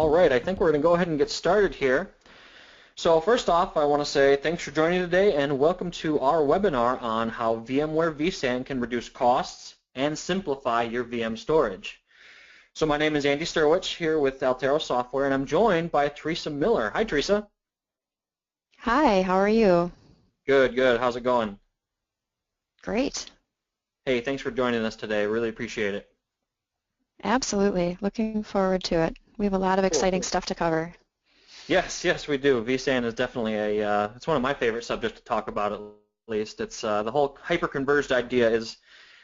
All right, I think we're going to go ahead and get started here. So first off, I want to say thanks for joining today and welcome to our webinar on how VMware VSAN can reduce costs and simplify your VM storage. So my name is Andy Syrewicze here with Altero Software, and I'm joined by Theresa Miller. Hi, Theresa. Hi, how are you? Good, good. How's it going? Great. Hey, thanks for joining us today. Really appreciate it. Absolutely. Looking forward to it. We have a lot of exciting stuff to cover. Yes, we do. VSAN is definitely it's one of my favorite subjects to talk about at least. It's the whole hyper-converged idea is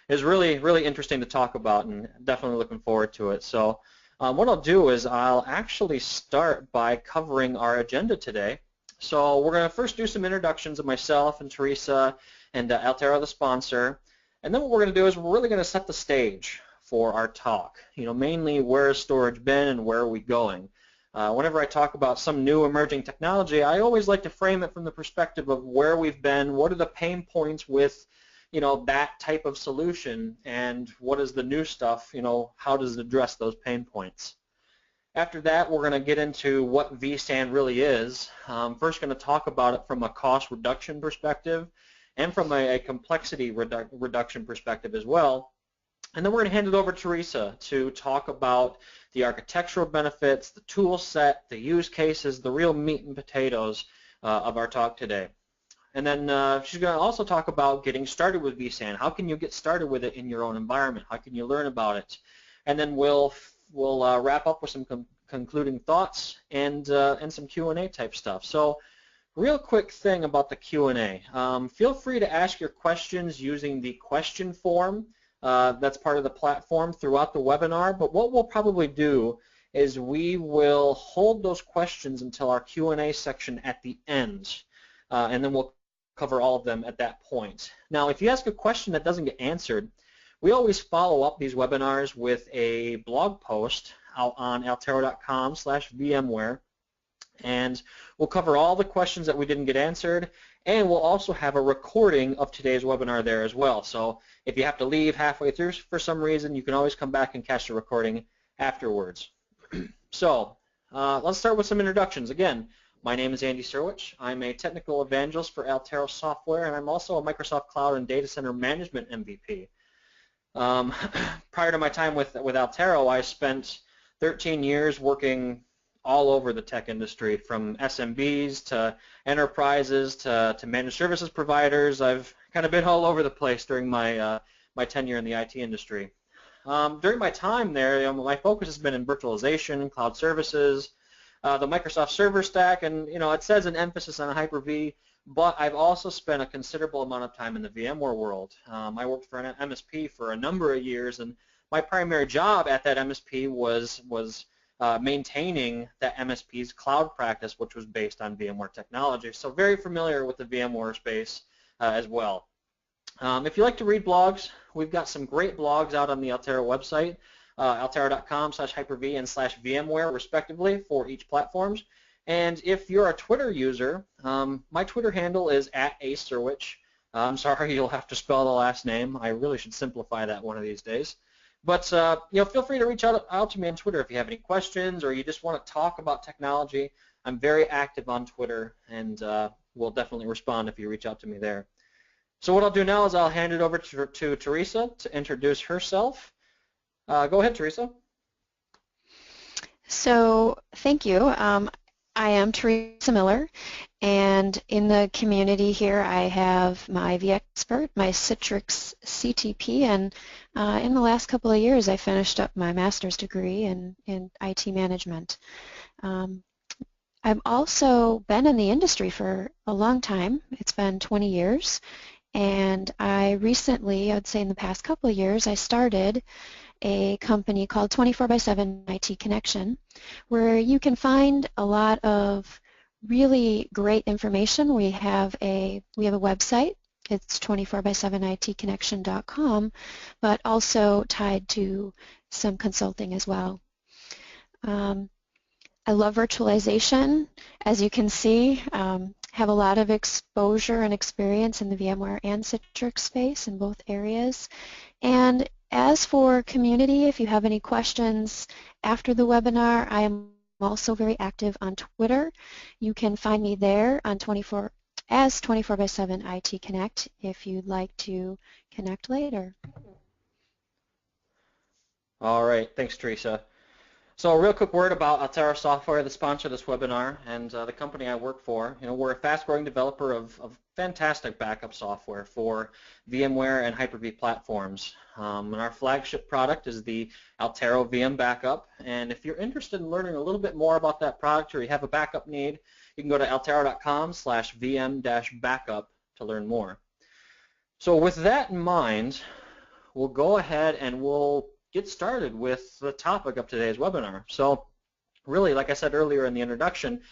really interesting to talk about, and definitely looking forward to it. So what I'll do is I'll actually start by covering our agenda today. So we're going to first do some introductions of myself and Theresa and Altero, the sponsor, and then what we're going to do is we're really going to set the stage for our talk. Mainly where has storage been and where are we going. Whenever I talk about some new emerging technology, I always like to frame it from the perspective of where we've been, what are the pain points with that type of solution, and what is the new stuff, how does it address those pain points. After that, we're going to get into what vSAN really is. First going to talk about it from a cost reduction perspective and from a complexity reduction perspective as well. And then we're going to hand it over to Theresa to talk about the architectural benefits, the tool set, the use cases, the real meat and potatoes of our talk today. And then she's going to also talk about getting started with vSAN. How can you get started with it in your own environment? How can you learn about it? And then we'll wrap up with some concluding thoughts and some Q&A type stuff. So real quick thing about the Q&A. Feel free to ask your questions using the question form. That's part of the platform throughout the webinar, but what we'll probably do is we will hold those questions until our Q&A section at the end, and then we'll cover all of them at that point. Now, if you ask a question that doesn't get answered, we always follow up these webinars with a blog post out on altero.com/VMware, and we'll cover all the questions that we didn't get answered, and we'll also have a recording of today's webinar there as well. So if you have to leave halfway through for some reason, you can always come back and catch the recording afterwards. So let's start with some introductions. Again, my name is Andy Syrewicze. I'm a technical evangelist for Altero Software, and I'm also a Microsoft Cloud and Data Center Management MVP. Prior to my time with Altero, I spent 13 years working all over the tech industry, from SMBs to enterprises to managed services providers. I've kind of been all over the place during my my tenure in the IT industry. During my time there, my focus has been in virtualization, cloud services, the Microsoft server stack, and it says an emphasis on Hyper-V, but I've also spent a considerable amount of time in the VMware world. I worked for an MSP for a number of years, and my primary job at that MSP was maintaining that MSP's cloud practice, which was based on VMware technology. So very familiar with the VMware space as well. If you like to read blogs, we've got some great blogs out on the Altero website, altero.com/hyper-v and /VMware respectively for each platforms. And if you're a Twitter user, my Twitter handle is @asyrewicze. I'm sorry, you'll have to spell the last name. I really should simplify that one of these days. But feel free to reach out to me on Twitter if you have any questions or you just want to talk about technology. I'm very active on Twitter, and will definitely respond if you reach out to me there. So what I'll do now is I'll hand it over to Theresa to introduce herself. Go ahead, Theresa. So thank you. I am Theresa Miller, and in the community here I have my vExpert, my Citrix CTP, and in the last couple of years I finished up my master's degree in IT management. I've also been in the industry for a long time. It's been 20 years, and I recently, I'd say in the past couple of years, I started a company called 24/7 IT Connection, where you can find a lot of really great information. We have a website. It's 24/7itconnection.com, but also tied to some consulting as well. I love virtualization. As you can see, have a lot of exposure and experience in the VMware and Citrix space in both areas. And as for community, if you have any questions after the webinar, I am also very active on Twitter. You can find me there on 24/7 IT Connect if you'd like to connect later. All right, thanks, Theresa. So a real quick word about Altero Software, the sponsor of this webinar, and the company I work for. We're a fast-growing developer of fantastic backup software for VMware and Hyper-V platforms. And our flagship product is the Altero VM Backup. And if you're interested in learning a little bit more about that product or you have a backup need, you can go to altero.com/vm-backup to learn more. So with that in mind, we'll go ahead and we'll get started with the topic of today's webinar. So really, like I said earlier in the introduction,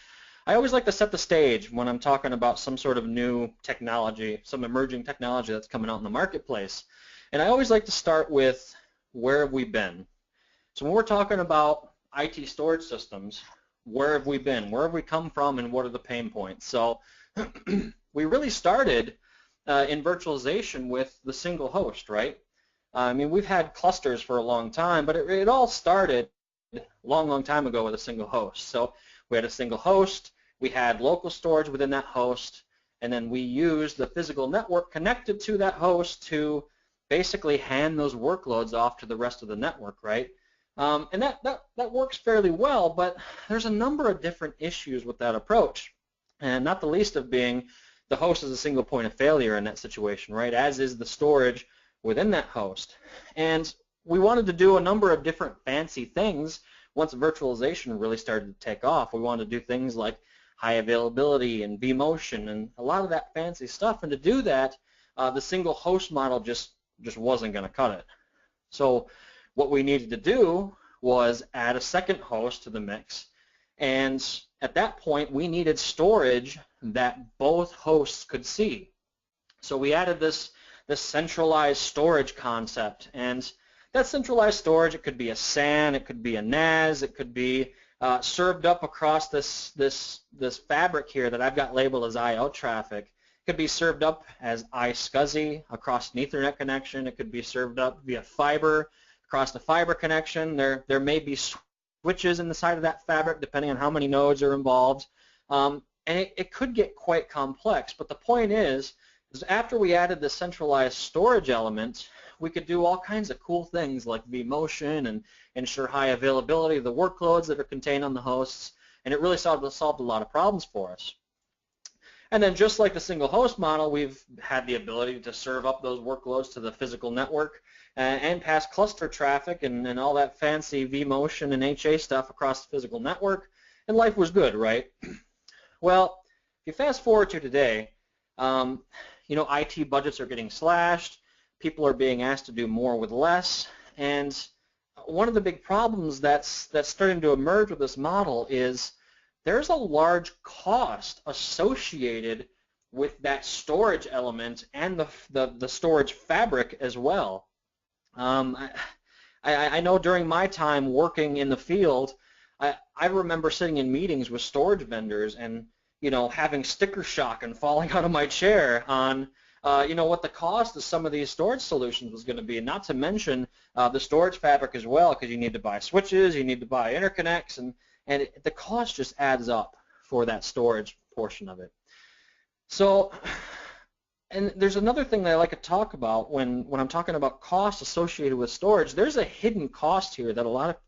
I always like to set the stage when I'm talking about some sort of new technology, some emerging technology that's coming out in the marketplace. And I always like to start with, where have we been? So when we're talking about IT storage systems, where have we been? Where have we come from, and what are the pain points? So we really started in virtualization with the single host, right? I mean, we've had clusters for a long time, but it all started a long time ago with a single host. So we had a single host, we had local storage within that host, and then we used the physical network connected to that host to basically hand those workloads off to the rest of the network, right? And that works fairly well, but there's a number of different issues with that approach, and not the least of being the host is a single point of failure in that situation, right, as is the storage within that host. And we wanted to do a number of different fancy things once virtualization really started to take off. We wanted to do things like high availability and vMotion and a lot of that fancy stuff. And to do that, the single host model just wasn't going to cut it. So what we needed to do was add a second host to the mix. And at that point, we needed storage that both hosts could see. So we added this centralized storage concept, and that centralized storage, it could be a SAN, it could be a NAS, it could be served up across this fabric here that I've got labeled as I/O traffic. It could be served up as iSCSI across an Ethernet connection. It could be served up via fiber across the fiber connection. There may be switches in the side of that fabric depending on how many nodes are involved, and it could get quite complex. But the point is after we added the centralized storage element, we could do all kinds of cool things like vMotion and ensure high availability of the workloads that are contained on the hosts, and it really solved a lot of problems for us. And then just like the single host model, we've had the ability to serve up those workloads to the physical network and pass cluster traffic and all that fancy vMotion and HA stuff across the physical network, and life was good, right? Well, if you fast forward to today, IT budgets are getting slashed, people are being asked to do more with less, and one of the big problems that's starting to emerge with this model is there's a large cost associated with that storage element and the storage fabric as well. I know during my time working in the field, I remember sitting in meetings with storage vendors and having sticker shock and falling out of my chair on what the cost of some of these storage solutions was going to be, and not to mention the storage fabric as well, because you need to buy switches, you need to buy interconnects, and the cost just adds up for that storage portion of it. So, and there's another thing that I like to talk about when I'm talking about costs associated with storage. There's a hidden cost here that a lot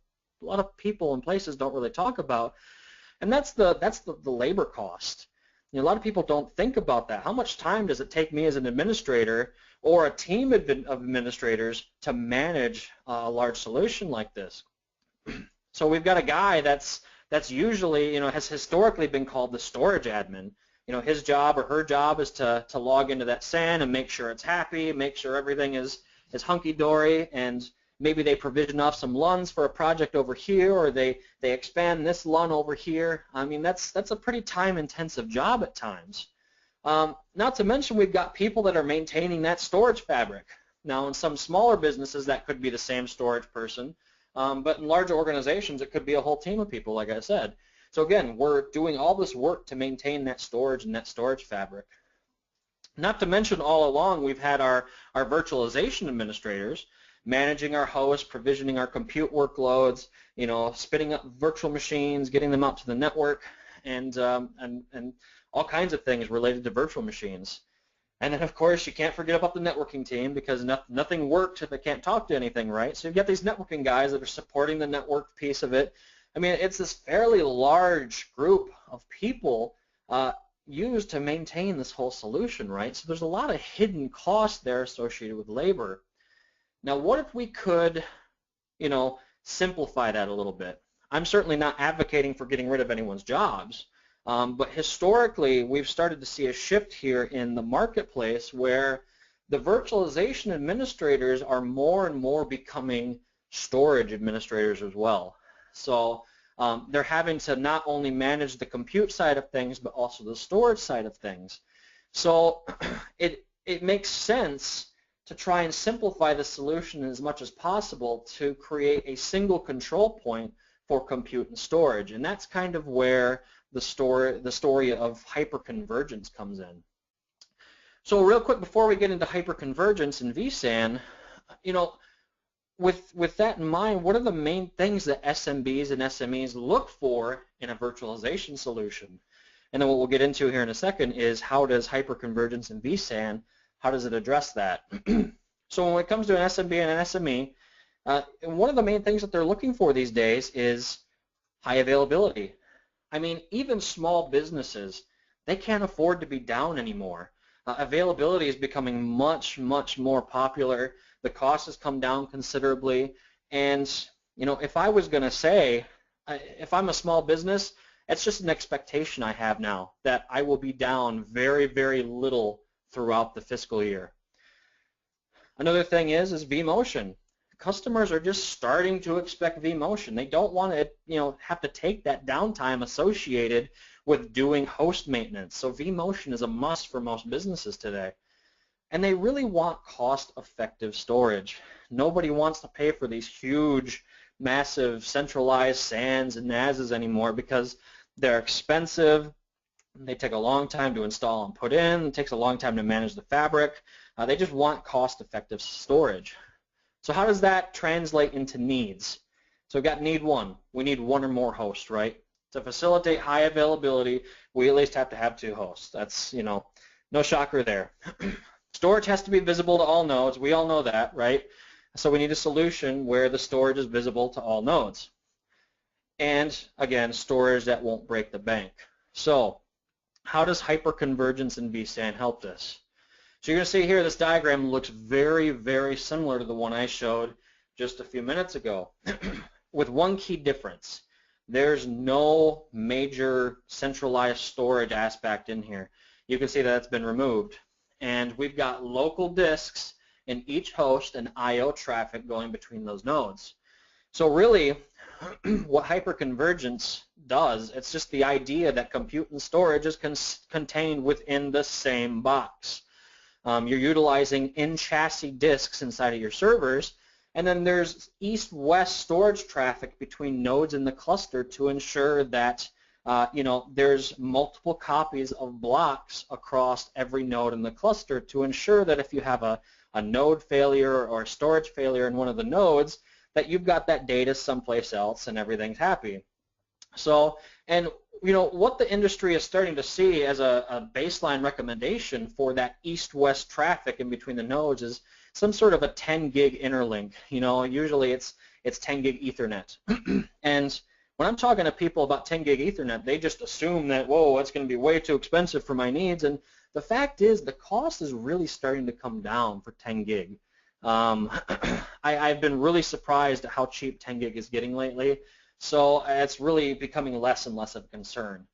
of people and places don't really talk about, and that's the labor cost. A lot of people don't think about that. How much time does it take me as an administrator or a team of administrators to manage a large solution like this? So we've got a guy that's usually, has historically been called the storage admin. His job or her job is to log into that SAN and make sure it's happy, make sure everything is hunky-dory, and maybe they provision off some LUNs for a project over here, or they expand this LUN over here. I mean, that's a pretty time-intensive job at times. Not to mention we've got people that are maintaining that storage fabric. Now, in some smaller businesses, that could be the same storage person, but in larger organizations, it could be a whole team of people, like I said. So again, we're doing all this work to maintain that storage and that storage fabric. Not to mention all along we've had our virtualization administrators managing our hosts, provisioning our compute workloads, spinning up virtual machines, getting them out to the network, and all kinds of things related to virtual machines. And then, of course, you can't forget about the networking team because nothing works if it can't talk to anything, right? So you've got these networking guys that are supporting the network piece of it. I mean, it's this fairly large group of people used to maintain this whole solution, right? So there's a lot of hidden costs there associated with labor. Now, what if we could, simplify that a little bit? I'm certainly not advocating for getting rid of anyone's jobs. But historically, we've started to see a shift here in the marketplace where the virtualization administrators are more and more becoming storage administrators as well. So they're having to not only manage the compute side of things, but also the storage side of things. So it makes sense to try and simplify the solution as much as possible to create a single control point for compute and storage. And that's kind of where the story of hyperconvergence comes in. So real quick before we get into hyperconvergence and vSAN, with that in mind, what are the main things that SMBs and SMEs look for in a virtualization solution? And then what we'll get into here in a second is how does hyperconvergence and vSAN, how does it address that? So when it comes to an SMB and an SME, one of the main things that they're looking for these days is high availability. I mean, even small businesses, they can't afford to be down anymore. Availability is becoming much, much more popular. The cost has come down considerably. And, if I was going to say, if I'm a small business, it's just an expectation I have now that I will be down very, very little throughout the fiscal year. Another thing is vMotion. Customers are just starting to expect vMotion. They don't want to, have to take that downtime associated with doing host maintenance. So vMotion is a must for most businesses today. And they really want cost-effective storage. Nobody wants to pay for these huge, massive, centralized SANs and NASs anymore because they're expensive. They take a long time to install and put in. It takes a long time to manage the fabric. They just want cost-effective storage. So how does that translate into needs? So we've got need one. We need one or more hosts, right? To facilitate high availability, we at least have to have two hosts. That's, no shocker there. Storage has to be visible to all nodes. We all know that, right? So we need a solution where the storage is visible to all nodes. And again, storage that won't break the bank. So how does hyperconvergence and vSAN help this? So you're going to see here this diagram looks very, very similar to the one I showed just a few minutes ago with one key difference. There's no major centralized storage aspect in here. You can see that it's been removed. And we've got local disks in each host and I/O traffic going between those nodes. So really, what hyperconvergence does, it's just the idea that compute and storage is contained within the same box. You're utilizing in-chassis disks inside of your servers, and then there's east-west storage traffic between nodes in the cluster to ensure that there's multiple copies of blocks across every node in the cluster to ensure that if you have a node failure or a storage failure in one of the nodes, that you've got that data someplace else and everything's happy. So, and what the industry is starting to see as a baseline recommendation for that east-west traffic in between the nodes is some sort of a 10 gig interlink. Usually it's 10 gig Ethernet. And when I'm talking to people about 10 gig Ethernet, they just assume that, whoa, it's going to be way too expensive for my needs. And the fact is the cost is really starting to come down for 10 gig. I've been really surprised at how cheap 10 gig is getting lately. So it's really becoming less and less of a concern.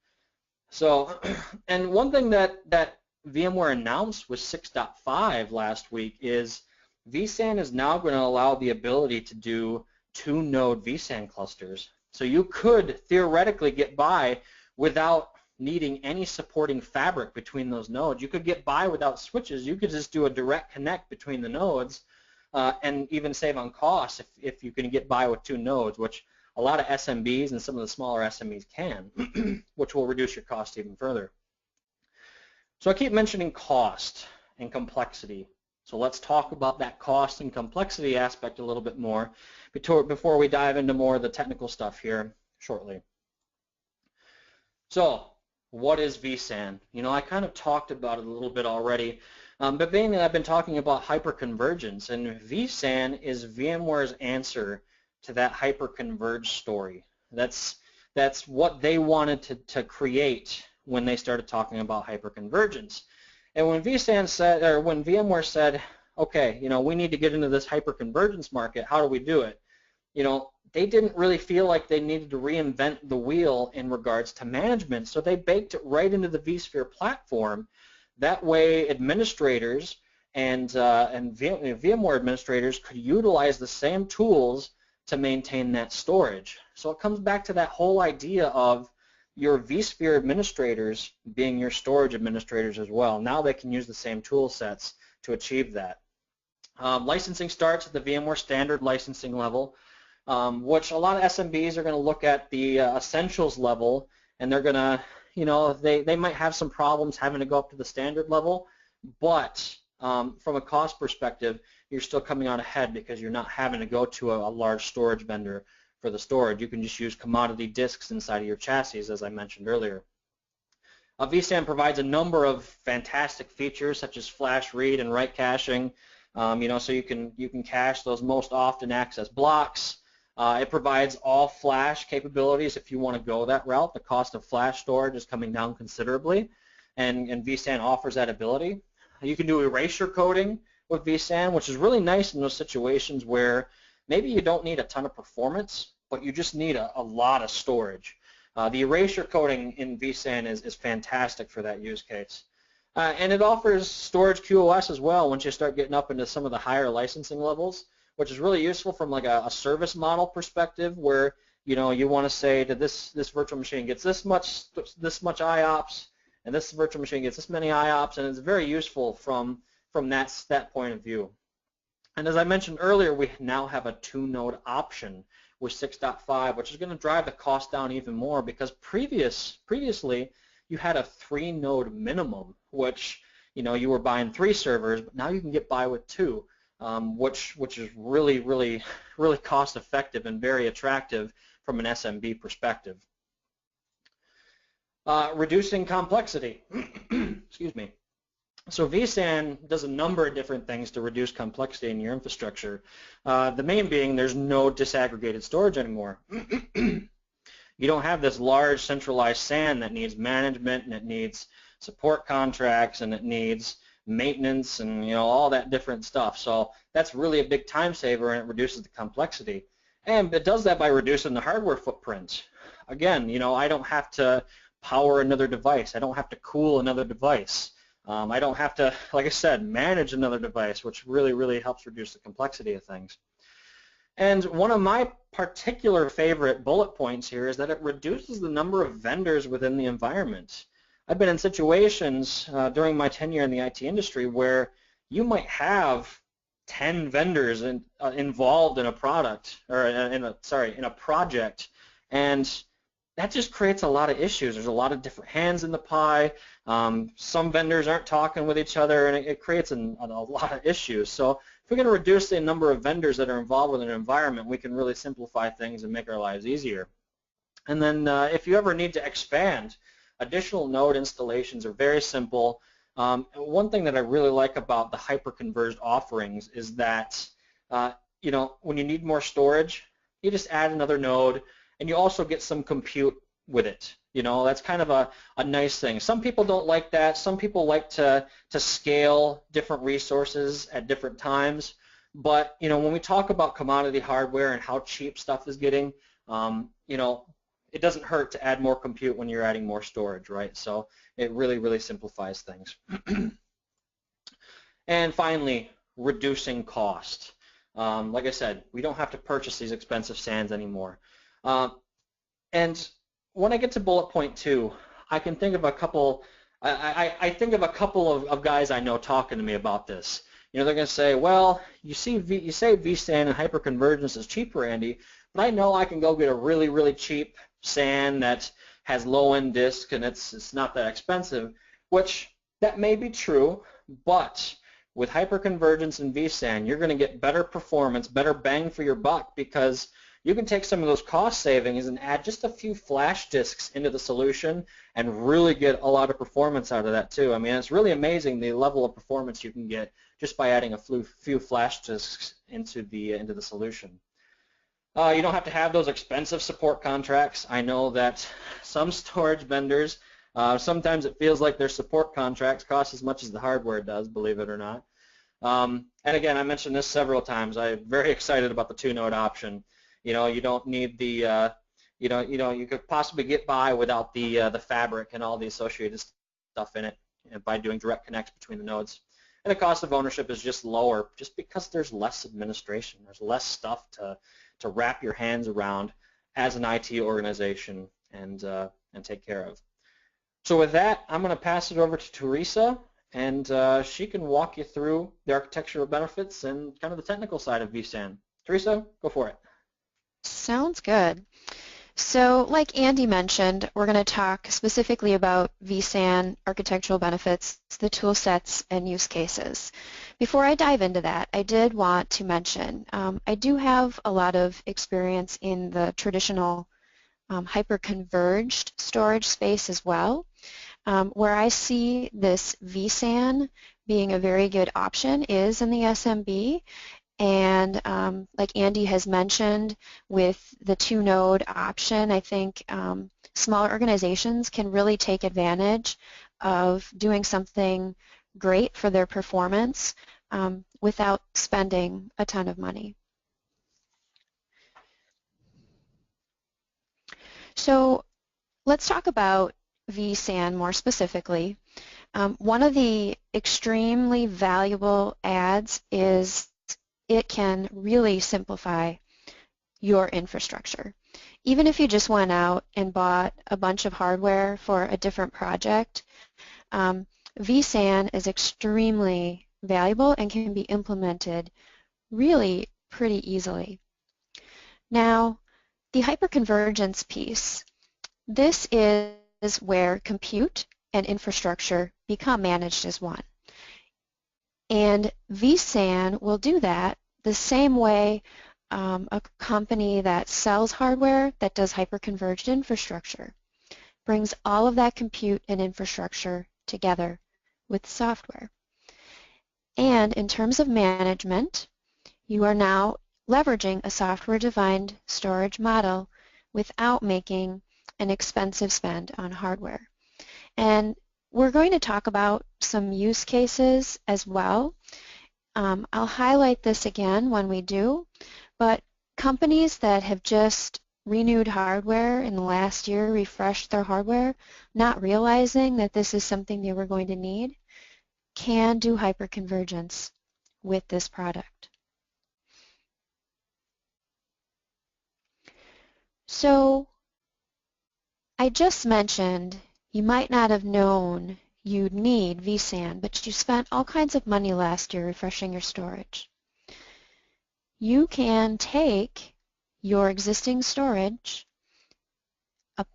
So, and one thing that VMware announced with 6.5 last week is vSAN is now going to allow the ability to do 2-node vSAN clusters. So you could theoretically get by without needing any supporting fabric between those nodes. You could get by without switches. You could just do a direct connect between the nodes and even save on costs if you can get by with 2 nodes, which a lot of SMBs and some of the smaller SMEs can, which will reduce your cost even further. So I keep mentioning cost and complexity. So let's talk about that cost and complexity aspect a little bit more before we dive into more of the technical stuff here shortly. So what is vSAN? You know, I kind of talked about it a little bit already, but mainly I've been talking about hyperconvergence, and vSAN is VMware's answer to that hyperconverged story. That's what they wanted to create when they started talking about hyperconvergence. And when vSAN said, or when VMware said, okay, you know, we need to get into this hyperconvergence market, how do we do it? You know, they didn't really feel like they needed to reinvent the wheel in regards to management, so they baked it right into the vSphere platform. That way administrators and VMware administrators could utilize the same tools to maintain that storage. So it comes back to that whole idea of your vSphere administrators being your storage administrators as well. Now they can use the same tool sets to achieve that. Licensing starts at the VMware standard licensing level, which a lot of SMBs are going to look at the essentials level, and they're going to, you know, they might have some problems having to go up to the standard level, but from a cost perspective, you're still coming out ahead because you're not having to go to a large storage vendor for the storage. You can just use commodity disks inside of your chassis, as I mentioned earlier. vSAN provides a number of fantastic features such as flash read and write caching, you know, so you can cache those most often accessed blocks. It provides all flash capabilities if you want to go that route. The cost of flash storage is coming down considerably, and vSAN offers that ability. You can do erasure coding with vSAN, which is really nice in those situations where maybe you don't need a ton of performance, but you just need a lot of storage. The erasure coding in vSAN is fantastic for that use case. And it offers storage QoS as well once you start getting up into some of the higher licensing levels, which is really useful from like a service model perspective, where you know you want to say that this virtual machine gets this much IOPS, and this virtual machine gets this many IOPS, and it's very useful from that point of view. And as I mentioned earlier, we now have a 2-node option with 6.5, which is going to drive the cost down even more, because previously you had a 3-node minimum, which you know you were buying 3 servers, but now you can get by with 2. Which is really cost effective and very attractive from an SMB perspective. Reducing complexity. Excuse me. So vSAN does a number of different things to reduce complexity in your infrastructure. The main being there's no disaggregated storage anymore. You don't have this large centralized SAN that needs management, and it needs support contracts, and it needs maintenance, and you know all that different stuff. So that's really a big time saver, and it reduces the complexity. And it does that by reducing the hardware footprint. Again, you know, I don't have to power another device. I don't have to cool another device. I don't have to, like I said, manage another device, which really helps reduce the complexity of things. And one of my particular favorite bullet points here is that it reduces the number of vendors within the environment. I've been in situations during my tenure in the IT industry where you might have 10 vendors involved in a product, or in a project, and that just creates a lot of issues. There's a lot of different hands in the pie. Some vendors aren't talking with each other, and it creates a lot of issues. So if we're going to reduce the number of vendors that are involved with an environment, we can really simplify things and make our lives easier. And then if you ever need to expand, additional node installations are very simple. One thing that I really like about the hyper-converged offerings is that you know, when you need more storage, you just add another node, and you also get some compute with it. You know, that's kind of a nice thing. Some people don't like that. Some people like to scale different resources at different times. But you know, when we talk about commodity hardware and how cheap stuff is getting, you know, it doesn't hurt to add more compute when you're adding more storage, right? So it really simplifies things. And finally, reducing cost. Like I said, we don't have to purchase these expensive SANs anymore. And when I get to bullet point 2, I can think of a couple. I think of a couple of guys I know talking to me about this. You know, they're going to say, "Well, you say vSAN and hyperconvergence is cheaper, Andy, but I know I can go get a really cheap SAN that has low-end disk and it's not that expensive." Which, That may be true, but with hyperconvergence and vSAN, you're going to get better performance, better bang for your buck, because you can take some of those cost savings and add just a few flash disks into the solution and really get a lot of performance out of that too. I mean, it's really amazing the level of performance you can get just by adding a few flash disks into the solution. You don't have to have those expensive support contracts. I know that some storage vendors, sometimes it feels like their support contracts cost as much as the hardware does, believe it or not. And again, I mentioned this several times. I'm very excited about the 2-node option. You know, you don't need the, you could possibly get by without the fabric and all the associated stuff in it by doing direct connects between the nodes. And the cost of ownership is just lower, just because there's less administration. There's less stuff to wrap your hands around as an IT organization and take care of. So with that, I'm going to pass it over to Theresa, and she can walk you through the architectural benefits and kind of the technical side of vSAN. Theresa, go for it. Sounds good. So like Andy mentioned, we're going to talk specifically about vSAN architectural benefits, the tool sets, and use cases. Before I dive into that, I did want to mention I do have a lot of experience in the traditional hyper-converged storage space as well, where I see this vSAN being a very good option is in the SMB. And like Andy has mentioned, with the 2-node option, I think smaller organizations can really take advantage of doing something great for their performance without spending a ton of money. So let's talk about vSAN more specifically. One of the extremely valuable adds is it can really simplify your infrastructure. Even if you just went out and bought a bunch of hardware for a different project, vSAN is extremely valuable and can be implemented really pretty easily. Now, the hyperconvergence piece, this is where compute and infrastructure become managed as one. And vSAN will do that the same way a company that sells hardware that does hyperconverged infrastructure brings all of that compute and infrastructure together with software. And in terms of management, you are now leveraging a software-defined storage model without making an expensive spend on hardware. And we're going to talk about some use cases as well. I'll highlight this again when we do, but companies that have just renewed hardware in the last year, refreshed their hardware, not realizing that this is something they were going to need, can do hyperconvergence with this product. So I just mentioned you might not have known you'd need vSAN, but you spent all kinds of money last year refreshing your storage. You can take your existing storage,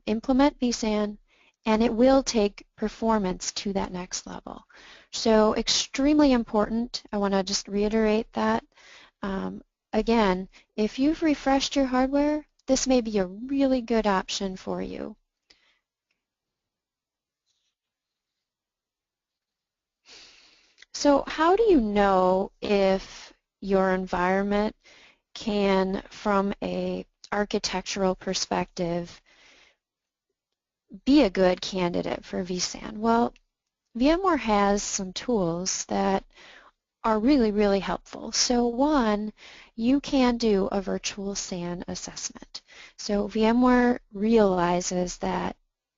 implement vSAN, and it will take performance to that next level. So extremely important. I want to just reiterate that. Again, if you've refreshed your hardware, this may be a really good option for you. So how do you know if your environment can, from an architectural perspective, be a good candidate for vSAN? Well, VMware has some tools that are really, really helpful. So one, you can do a virtual SAN assessment. So VMware realizes that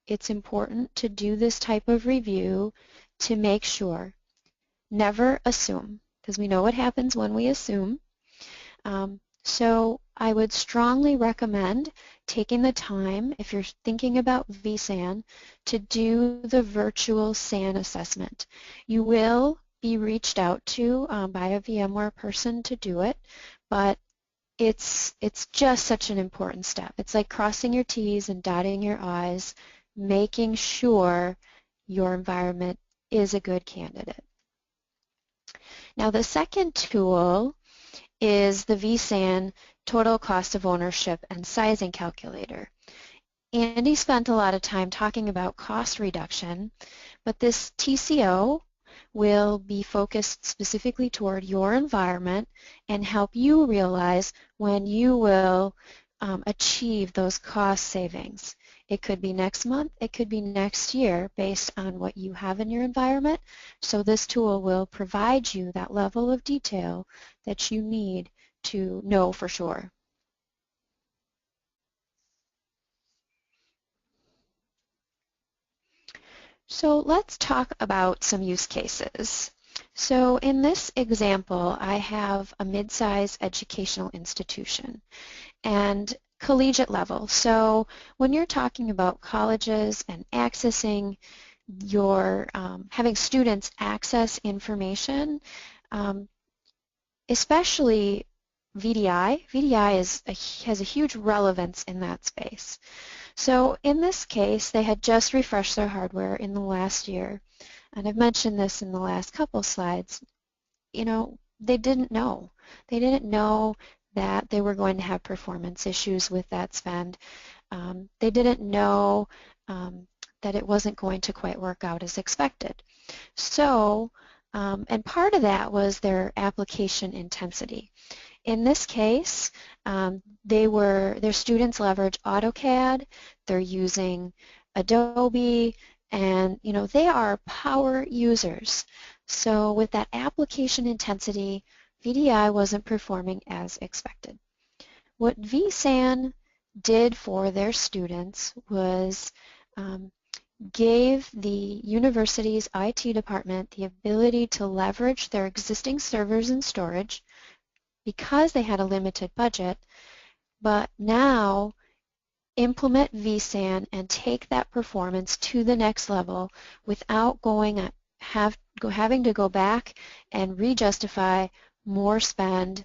it's important to do this type of review to make sure. Never assume, because we know what happens when we assume. So I would strongly recommend taking the time, if you're thinking about vSAN, to do the virtual SAN assessment. You will be reached out to by a VMware person to do it, but it's just such an important step. It's like crossing your T's and dotting your I's, making sure your environment is a good candidate. Now the second tool is the VSAN Total Cost of Ownership and Sizing Calculator. Andy spent a lot of time talking about cost reduction, but this TCO will be focused specifically toward your environment and help you realize when you will achieve those cost savings. It could be next month, it could be next year based on what you have in your environment. So this tool will provide you that level of detail that you need to know for sure. So let's talk about some use cases. So in this example, I have a mid-sized educational institution and collegiate level. So when you're talking about colleges and accessing your, having students access information, especially VDI. VDI has a huge relevance in that space. So in this case, they had just refreshed their hardware in the last year. And I've mentioned this in the last couple slides. You know, they didn't know. They didn't know that they were going to have performance issues with that spend. They didn't know that it wasn't going to quite work out as expected. So, and part of that was their application intensity. In this case, their students leverage AutoCAD, they're using Adobe, and you know they are power users. So with that application intensity, VDI wasn't performing as expected. What VSAN did for their students was gave the university's IT department the ability to leverage their existing servers and storage because they had a limited budget, but now implement VSAN and take that performance to the next level without having to go back and re-justify more spend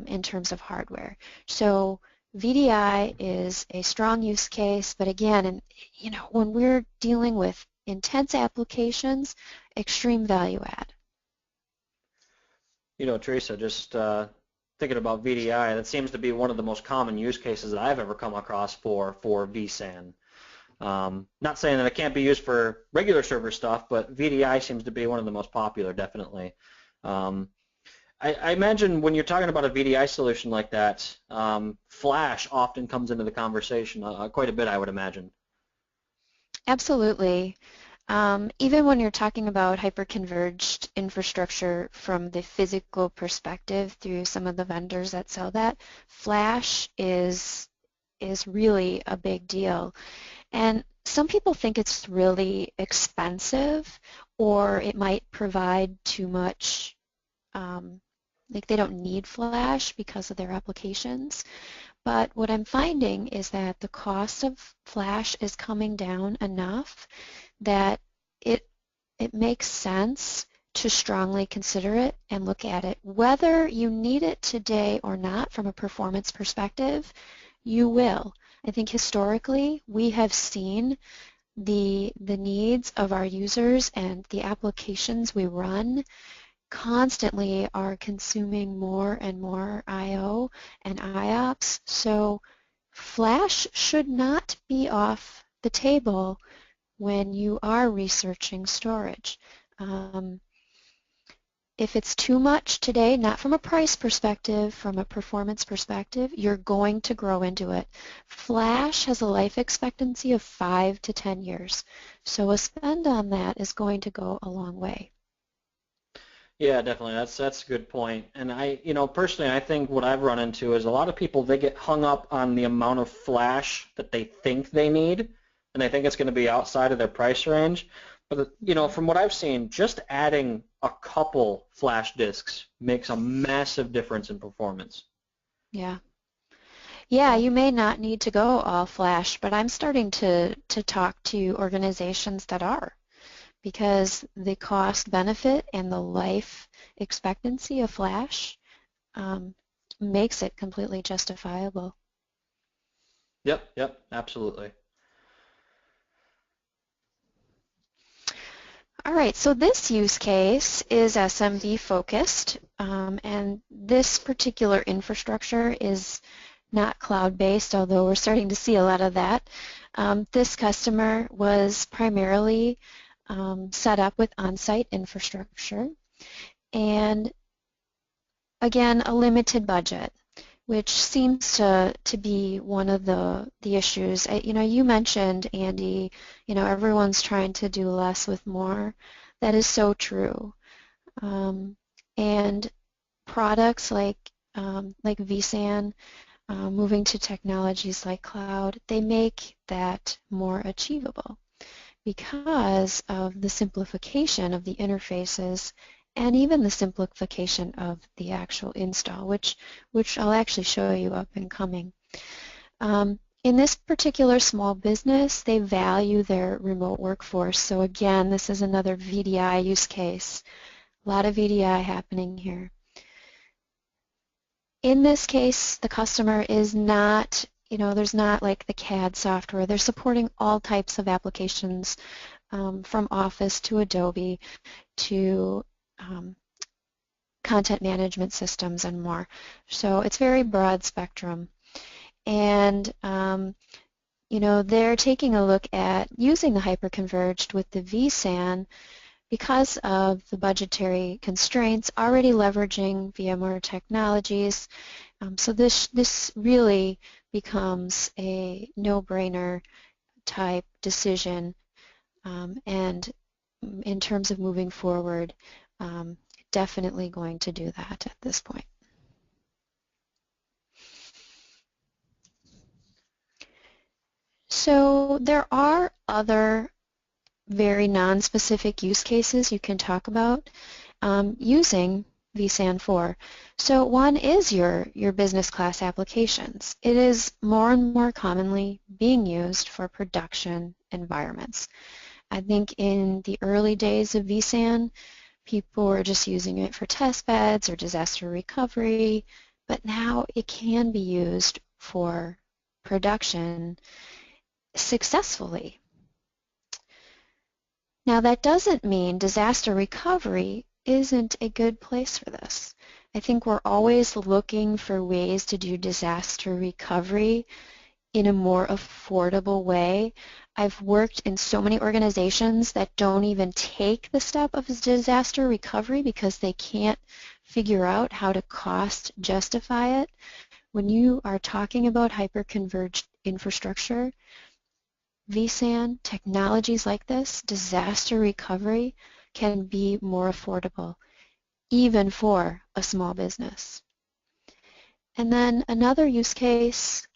in terms of hardware. So VDI is a strong use case, but again, you know, when we're dealing with intense applications, extreme value add. You know, Theresa, just thinking about VDI, that seems to be one of the most common use cases that I've ever come across for VSAN. Not saying that it can't be used for regular server stuff, but VDI seems to be one of the most popular, definitely. I imagine when you're talking about a VDI solution like that, Flash often comes into the conversation quite a bit, I would imagine. Absolutely. Even when you're talking about hyper-converged infrastructure from the physical perspective through some of the vendors that sell that, Flash is really a big deal. And some people think it's really expensive or it might provide too much, like they don't need Flash because of their applications. But what I'm finding is that the cost of Flash is coming down enough that it makes sense to strongly consider it and look at it. Whether you need it today or not from a performance perspective, you will. I think historically we have seen the needs of our users and the applications we run constantly are consuming more and more I/O and IOPS. So Flash should not be off the table when you are researching storage. If it's too much today, not from a price perspective, from a performance perspective, you're going to grow into it. Flash has a life expectancy of 5 to 10 years, so a spend on that is going to go a long way. Yeah, definitely. That's a good point. And personally, I think what I've run into is a lot of people, they get hung up on the amount of Flash that they think they need, and they think it's going to be outside of their price range. But from what I've seen, just adding a couple Flash disks makes a massive difference in performance. Yeah. Yeah, you may not need to go all Flash, but I'm starting to talk to organizations that are, because the cost benefit and the life expectancy of Flash makes it completely justifiable. Yep, absolutely. All right, so this use case is SMB focused, and this particular infrastructure is not cloud-based, although we're starting to see a lot of that. This customer was primarily set up with on-site infrastructure, and again, a limited budget, which seems to be one of the issues. You mentioned, Andy, everyone's trying to do less with more. That is so true. And products like VSAN, moving to technologies like cloud, they make that more achievable because of the simplification of the interfaces and even the simplification of the actual install, which I'll actually show you up and coming. In this particular small business, they value their remote workforce. So again, this is another VDI use case. A lot of VDI happening here. In this case, the customer is not, there's not like the CAD software. They're supporting all types of applications, from Office to Adobe to content management systems and more. So it's very broad spectrum. And they're taking a look at using the hyperconverged with the VSAN because of the budgetary constraints, already leveraging VMware technologies. So this really becomes a no-brainer type decision, and in terms of moving forward, definitely going to do that at this point. So there are other very non-specific use cases you can talk about using vSAN 4. So one is your business class applications. It is more and more commonly being used for production environments. I think in the early days of vSAN, people were just using it for test beds or disaster recovery, but now it can be used for production successfully. Now that doesn't mean disaster recovery isn't a good place for this. I think we're always looking for ways to do disaster recovery in a more affordable way. I've worked in so many organizations that don't even take the step of disaster recovery because they can't figure out how to cost justify it. When you are talking about hyper-converged infrastructure, vSAN, technologies like this, disaster recovery, can be more affordable, even for a small business. And then another use case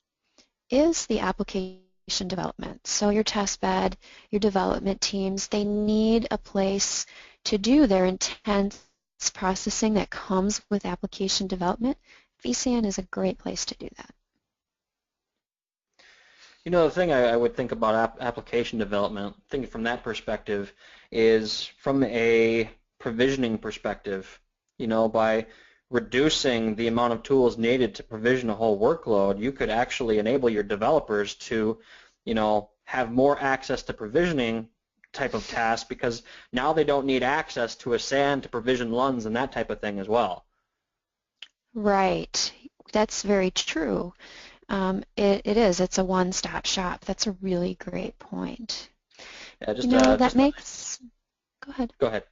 is the application development. So your test bed, your development teams, they need a place to do their intense processing that comes with application development. vSAN is a great place to do that. The thing I would think about application development, thinking from that perspective, is from a provisioning perspective. By reducing the amount of tools needed to provision a whole workload, you could actually enable your developers to, have more access to provisioning type of tasks, because now they don't need access to a SAN to provision LUNs and that type of thing as well. Right. That's very true. It is. It's a one-stop shop. That's a really great point. Yeah, that makes... Go ahead. Go ahead.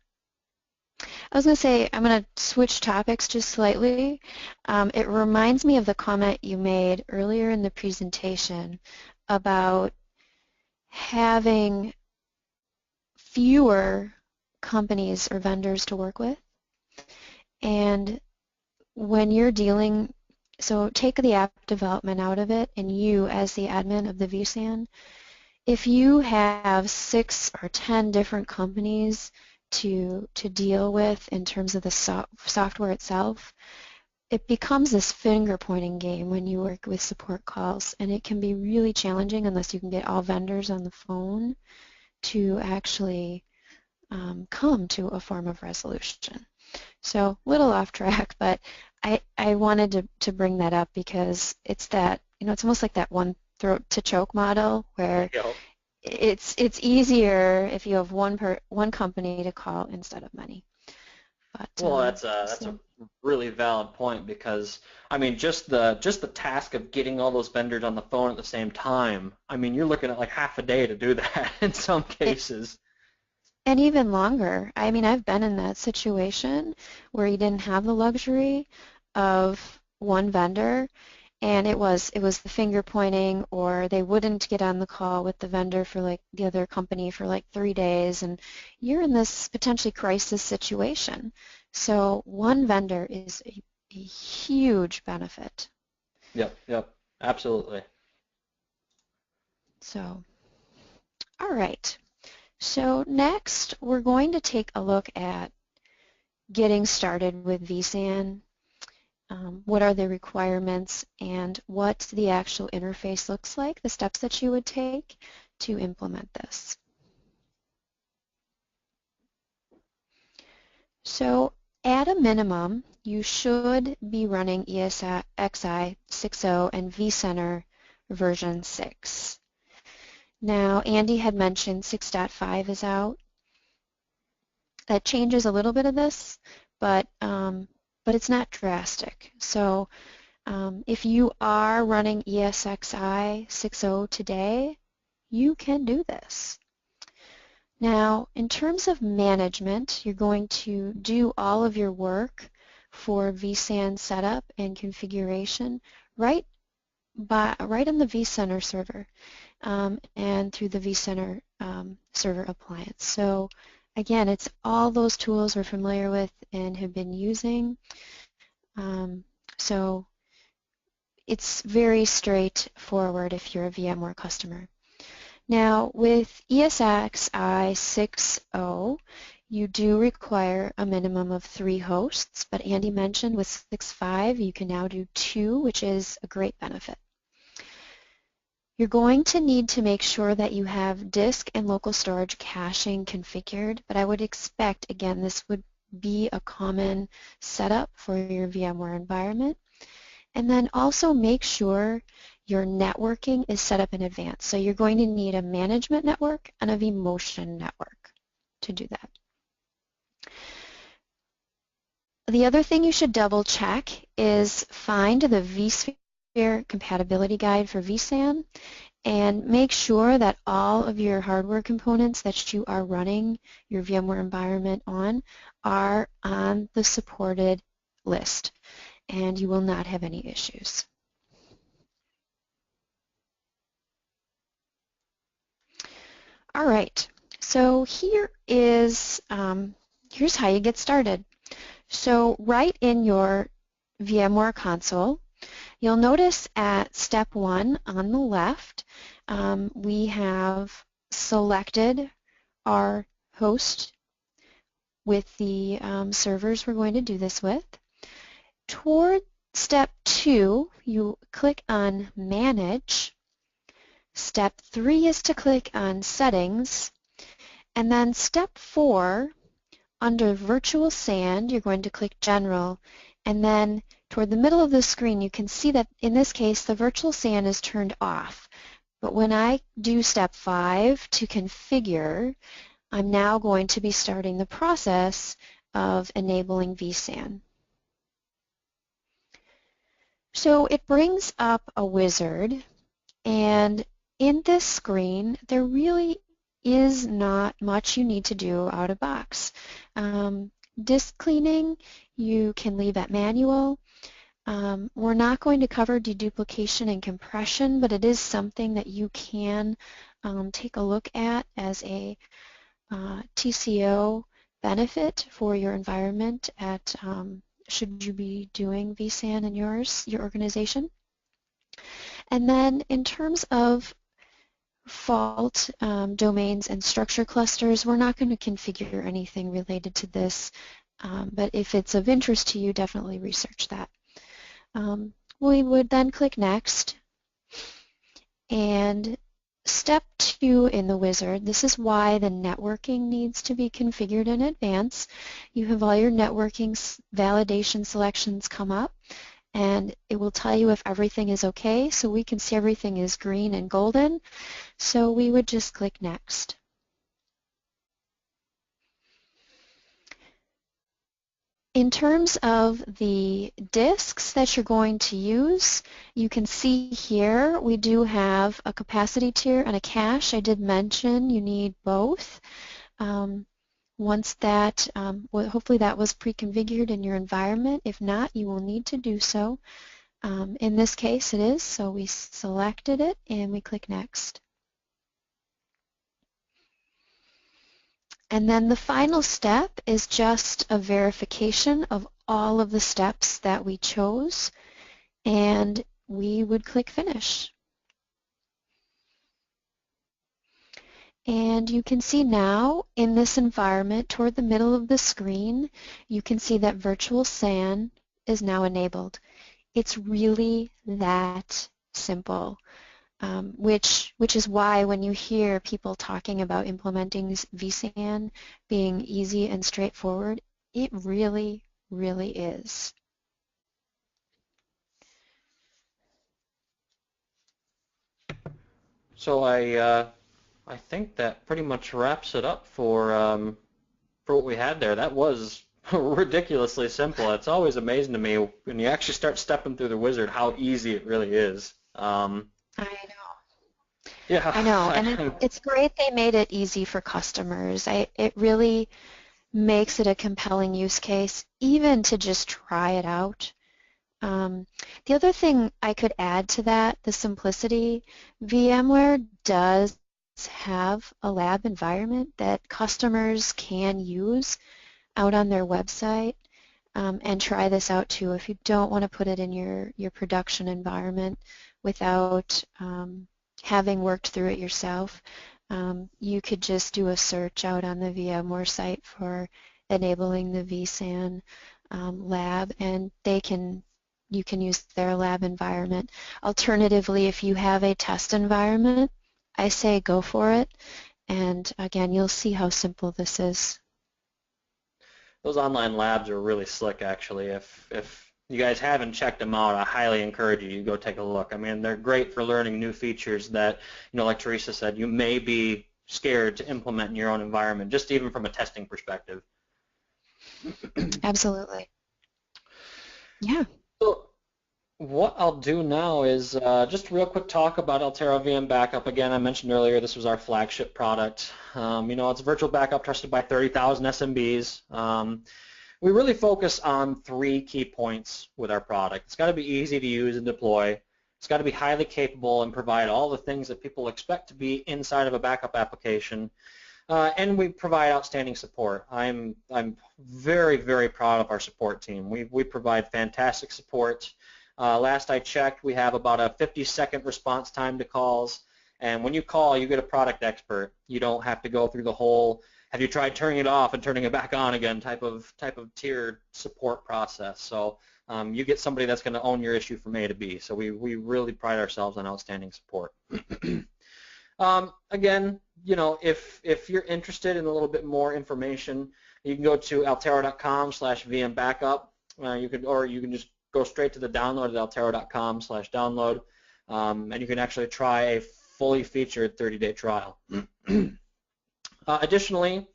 I was going to say, I'm going to switch topics just slightly. It reminds me of the comment you made earlier in the presentation about having fewer companies or vendors to work with. And when you're dealing... So take the app development out of it, and you, as the admin of the vSAN, if you have 6 or 10 different companies to deal with in terms of the software itself, it becomes this finger-pointing game when you work with support calls, and it can be really challenging unless you can get all vendors on the phone to actually come to a form of resolution. So a little off track, but I wanted to bring that up because it's that, it's almost like that one throat to choke model where it's easier if you have one company to call instead of many. But Well, that's a really valid point because I mean just the task of getting all those vendors on the phone at the same time. I mean you're looking at like half a day to do that in some cases. And even longer. I mean, I've been in that situation where you didn't have the luxury of one vendor, and it was the finger pointing, or they wouldn't get on the call with the vendor for like the other company for like 3 days, and you're in this potentially crisis situation. So one vendor is a huge benefit. Yep, absolutely. So, all right. So next, we're going to take a look at getting started with vSAN. What are the requirements and what the actual interface looks like, the steps that you would take to implement this. So at a minimum, you should be running ESXi 6.0 and vCenter version 6. Now, Andy had mentioned 6.5 is out. That changes a little bit of this, but it's not drastic. So if you are running ESXi 6.0 today, you can do this. Now, in terms of management, you're going to do all of your work for vSAN setup and configuration right on the vCenter server and through the vCenter server appliance. So again, it's all those tools we're familiar with and have been using. So it's very straightforward if you're a VMware customer. Now, with ESXi 6.0, you do require a minimum of 3 hosts, but Andy mentioned with 6.5 you can now do 2, which is a great benefit. You're going to need to make sure that you have disk and local storage caching configured, but I would expect, again, this would be a common setup for your VMware environment. And then also make sure your networking is set up in advance. So you're going to need a management network and a vMotion network to do that. The other thing you should double check is find the vSphere compatibility guide for vSAN and make sure that all of your hardware components that you are running your VMware environment on are on the supported list, and you will not have any issues. All right, so here's how you get started. So right in your VMware console, you'll notice at step 1 on the left, we have selected our host with the servers we're going to do this with. Toward step 2, you click on Manage. Step 3 is to click on Settings. And then step 4, under Virtual SAN, you're going to click General. And then toward the middle of the screen, you can see that in this case, the Virtual SAN is turned off. But when I do step 5 to configure, I'm now going to be starting the process of enabling vSAN. So it brings up a wizard, and in this screen, there really is not much you need to do out of box. Disk cleaning, you can leave at manual. We're not going to cover deduplication and compression, but it is something that you can take a look at as a TCO benefit for your environment at should you be doing vSAN in your organization. And then in terms of fault domains and structure clusters, we're not going to configure anything related to this, but if it's of interest to you, definitely research that. We would then click Next, and step 2 in the wizard, this is why the networking needs to be configured in advance. You have all your networking validation selections come up, and it will tell you if everything is okay. So we can see everything is green and golden. So we would just click Next. In terms of the disks that you're going to use, you can see here we do have a capacity tier and a cache. I did mention you need both. Once that, hopefully that was pre-configured in your environment. If not, you will need to do so. In this case it is, so we selected it and we click Next. And then the final step is just a verification of all of the steps that we chose, and we would click Finish. And you can see now in this environment toward the middle of the screen, you can see that virtual SAN is now enabled. It's really that simple. Which is why when you hear people talking about implementing vSAN being easy and straightforward, it really, really is. So I think that pretty much wraps it up for what we had there. That was ridiculously simple. It's always amazing to me when you actually start stepping through the wizard how easy it really is. I know. Yeah. I know, and it's great they made it easy for customers. It really makes it a compelling use case, even to just try it out. The other thing I could add to that, the simplicity, VMware does have a lab environment that customers can use out on their website, and try this out too if you don't want to put it in your production environment without having worked through it yourself. You could just do a search out on the VMware site for enabling the vSAN lab, and you can use their lab environment. Alternatively, if you have a test environment, I say go for it, and again, you'll see how simple this is. Those online labs are really slick, actually. If you guys haven't checked them out, I highly encourage you to go take a look. I mean, they're great for learning new features that, like Theresa said, you may be scared to implement in your own environment, just even from a testing perspective. Absolutely. Yeah. So what I'll do now is just a real quick talk about Altero VM Backup. Again, I mentioned earlier this was our flagship product. It's a virtual backup trusted by 30,000 SMBs. We really focus on 3 key points with our product. It's got to be easy to use and deploy. It's got to be highly capable and provide all the things that people expect to be inside of a backup application. And we provide outstanding support. I'm very, very proud of our support team. We provide fantastic support. Last I checked, we have about a 50-second response time to calls. And when you call, you get a product expert. You don't have to go through the whole have you tried turning it off and turning it back on again type of tiered support process. So you get somebody that's going to own your issue from A to B. So we really pride ourselves on outstanding support. Again, if you're interested in a little bit more information, you can go to altero.com/vmbackup. You can just go straight to the download at altero.com/download, and you can actually try a fully featured 30-day trial. Additionally,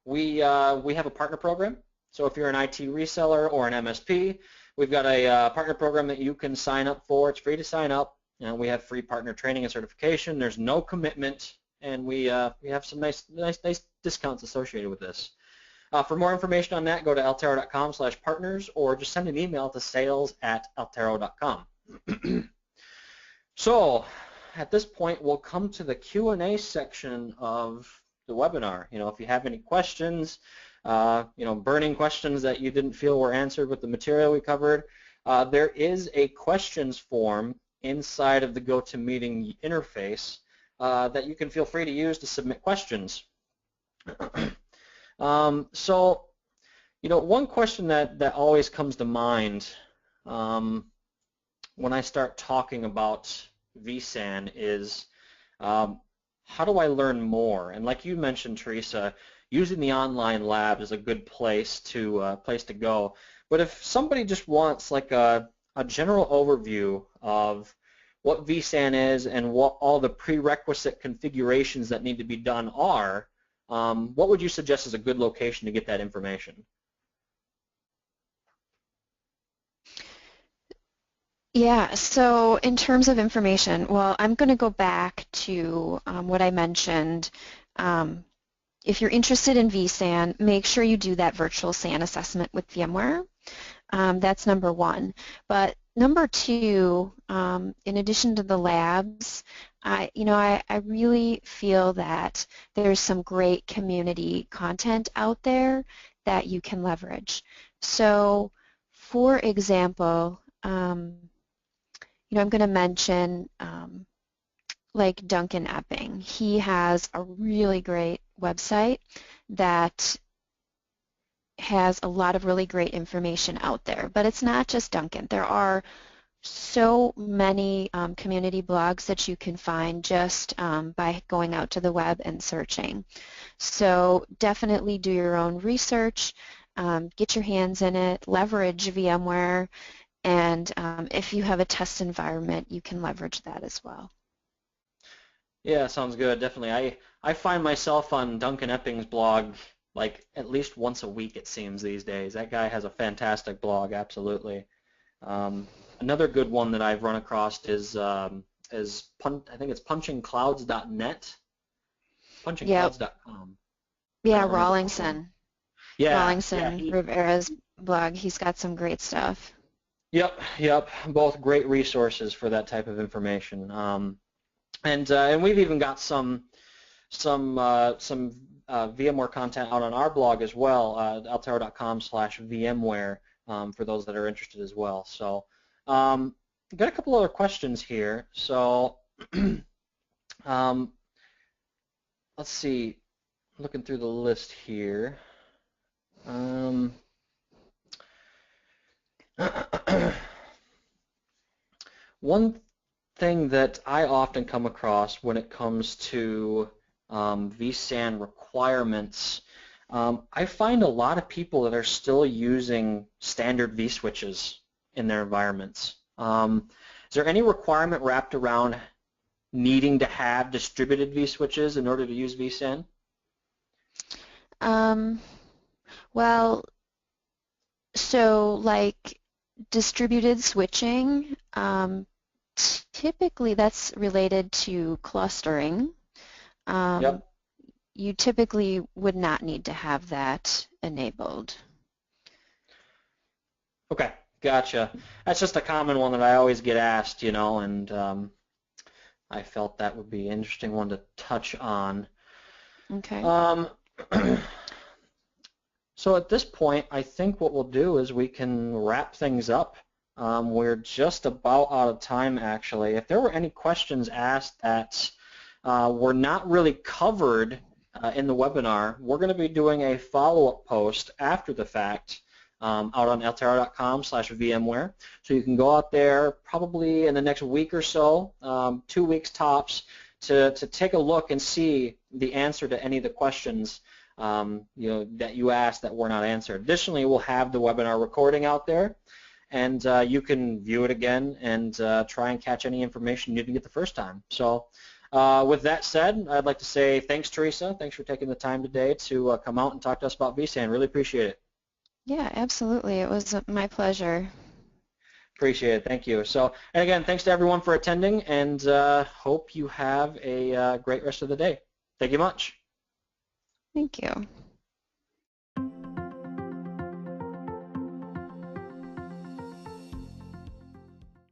we have a partner program. So if you're an IT reseller or an MSP, we've got a partner program that you can sign up for. It's free to sign up. We have free partner training and certification. There's no commitment, and we have some nice discounts associated with this. For more information on that, go to altero.com/partners or just send an email to sales@altero.com. So at this point, we'll come to the Q&A section of the webinar. If you have any questions, burning questions that you didn't feel were answered with the material we covered, there is a questions form inside of the GoToMeeting interface that you can feel free to use to submit questions. So, one question that always comes to mind when I start talking about vSAN is how do I learn more? And like you mentioned, Theresa, using the online lab is a good place to go. But if somebody just wants like a a general overview of what vSAN is and what all the prerequisite configurations that need to be done are, what would you suggest is a good location to get that information? Yeah, so in terms of information, well, I'm going to go back to what I mentioned. If you're interested in vSAN, make sure you do that virtual SAN assessment with VMware. That's number one. But number two, in addition to the labs, I really feel that there's some great community content out there that you can leverage. So, for example, I'm going to mention like Duncan Epping. He has a really great website that has a lot of really great information out there. But it's not just Duncan. There are so many community blogs that you can find just by going out to the web and searching. So definitely do your own research, get your hands in it, leverage VMware, and if you have a test environment, you can leverage that as well. Yeah, sounds good. Definitely. I find myself on Duncan Epping's blog like at least once a week, it seems, these days. That guy has a fantastic blog, absolutely. Another good one that I've run across is I think it's punchingclouds.net, punchingclouds.com. Yeah, Rawlingson. Yeah, Rawlingson Rivera's blog. He's got some great stuff. Yep. Both great resources for that type of information. And we've even got some VMware content out on our blog as well, altero.com/VMware, for those that are interested as well. So, got a couple other questions here. So, let's see. Looking through the list here. One thing that I often come across when it comes to vSAN requirements, I find a lot of people that are still using standard vSwitches in their environments. Is there any requirement wrapped around needing to have distributed vSwitches in order to use vSAN? Well, so like distributed switching, typically that's related to clustering. Yep. You typically would not need to have that enabled. Okay, gotcha. That's just a common one that I always get asked, and I felt that would be an interesting one to touch on. Okay. So at this point, I think what we'll do is we can wrap things up. We're just about out of time, actually. If there were any questions asked that were not really covered in the webinar, we're going to be doing a follow-up post after the fact out on altero.com/VMware. So you can go out there probably in the next week or so, 2 weeks tops, to take a look and see the answer to any of the questions that you asked that were not answered. Additionally, we'll have the webinar recording out there, and you can view it again and try and catch any information you didn't get the first time. So with that said, I'd like to say thanks, Theresa. Thanks for taking the time today to come out and talk to us about vSAN. Really appreciate it. Yeah, absolutely. It was my pleasure. Appreciate it. Thank you. So, and again, thanks to everyone for attending, and hope you have a great rest of the day. Thank you much. Thank you.